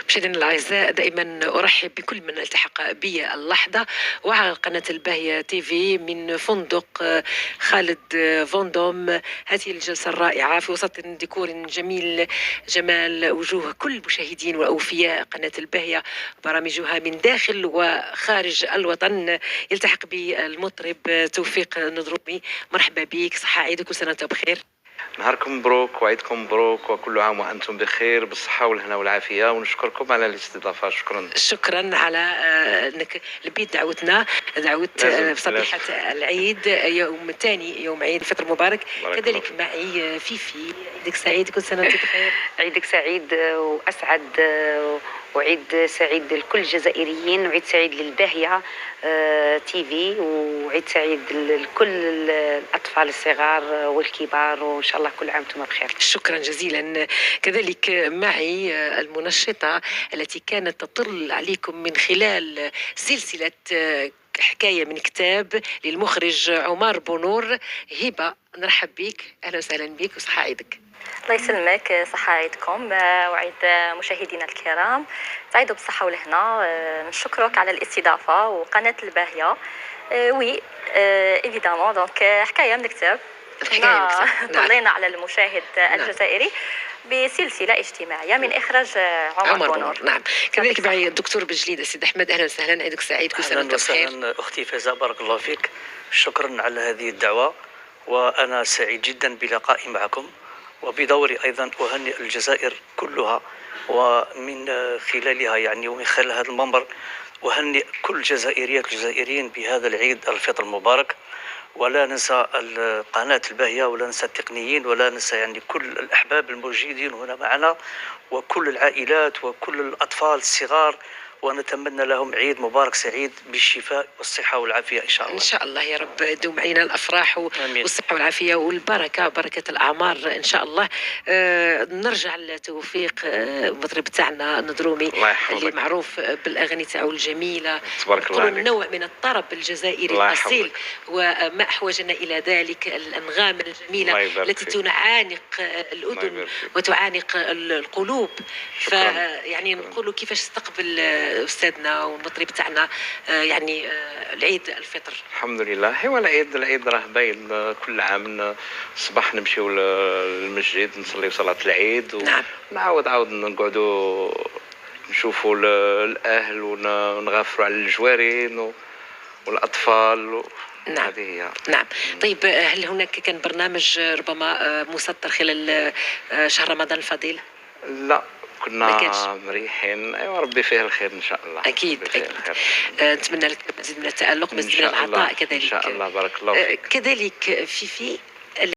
مشاهدينا الأعزاء، دائما أرحب بكل من التحق بي اللحظة وعلى قناة الباهية تي في من فندق خالد فوندوم. هذه الجلسة الرائعة في وسط ديكور جميل، جمال وجوه كل مشاهدين وأوفياء قناة الباهية، برامجها من داخل وخارج الوطن. يلتحق بالمطرب توفيق النضرومي. مرحبا بك، صحة عيدك وسنة وأنت بخير. نهاركم مبروك وعيدكم مبروك وكل عام وأنتم بخير بالصحة والهنا والعافية، ونشكركم على الاستضافة. شكرا على أنك لبيت دعوتنا، دعوة صبيحة العيد، يوم ثاني، يوم عيد الفطر المبارك. كذلك معي فيفي. عيدك سعيد، كل سنة وأنت بخير. عيدك سعيد وأسعد، وعيد سعيد لكل الجزائريين، وعيد سعيد للباهية تي في، وعيد سعيد لكل الأطفال الصغار والكبار، وإن شاء الله كل عام وانتم بخير. شكرا جزيلا. كذلك معي المنشطة التي كانت تطل عليكم من خلال سلسلة حكاية من كتاب للمخرج عمر بونور. هبة، نرحب بك، أهلا وسهلا بك وصحة عيدك. الله يسلمك، صحة عيدكم وعيد مشاهدينا الكرام، تعيدوا بالصحة والهنا. نشكرك على الاستضافة وقناة الباهية. وي ايفيدامون، دونك حكاية من كتاب طلينا على المشاهد الجزائري بسلسلة اجتماعية من إخراج عمر بونور. نعم. كذلك معي الدكتور بجليد السيد أحمد، أهلا وسهلا، عيدك سعيد، كل سنة وأنت بخير. أهلا وسهلا أختي فايزة، بارك الله فيك، شكرا على هذه الدعوة، وأنا سعيد جدا بلقائي معكم، وبدوري أيضا أهنئ الجزائر كلها، ومن خلالها يعني ومن خلال هذا المنبر أهنئ كل الجزائريات والجزائريين بهذا العيد الفطر المبارك. ولا ننسى قناة الباهية، ولا ننسى التقنيين، ولا ننسى يعني كل الأحباب الموجودين هنا معنا، وكل العائلات وكل الأطفال الصغار، ونتمنى لهم عيد مبارك سعيد بالشفاء والصحة والعافية إن شاء الله. إن شاء الله يا رب، دوم علينا الأفراح والصحة والعافية والبركة، بركة الأعمار إن شاء الله. نرجع لتوفيق المطرب تاعنا النضرومي اللي معروف بالأغاني تاعو الجميلة، تبارك الله عليك، نوع من الطرب الجزائري الأصيل، وما أحوجنا إلى ذلك الأنغام الجميلة التي تعانق الأذن وتعانق القلوب. فيعني نقول كيفاش استقبل أستاذنا والمطرب تاعنا يعني العيد الفطر. الحمد لله. هو العيد راه باين، كل عام الصباح نمشيو للمسجد نصلي صلاة العيد، ونعاود نقعدوا نشوفوا الأهل ونغفروا على الجوارين والأطفال. نعم. هذه هي. نعم. طيب، هل هناك كان برنامج ربما مسطر خلال شهر رمضان الفضيل؟ لا، كنا مريحين. ايوا ربي فيه الخير ان شاء الله. اكيد اكيد. نتمنى لك مزيد من التالق، مزيد من العطاء كذلك ان شاء الله. بارك الله فيك. كذلك فيفي،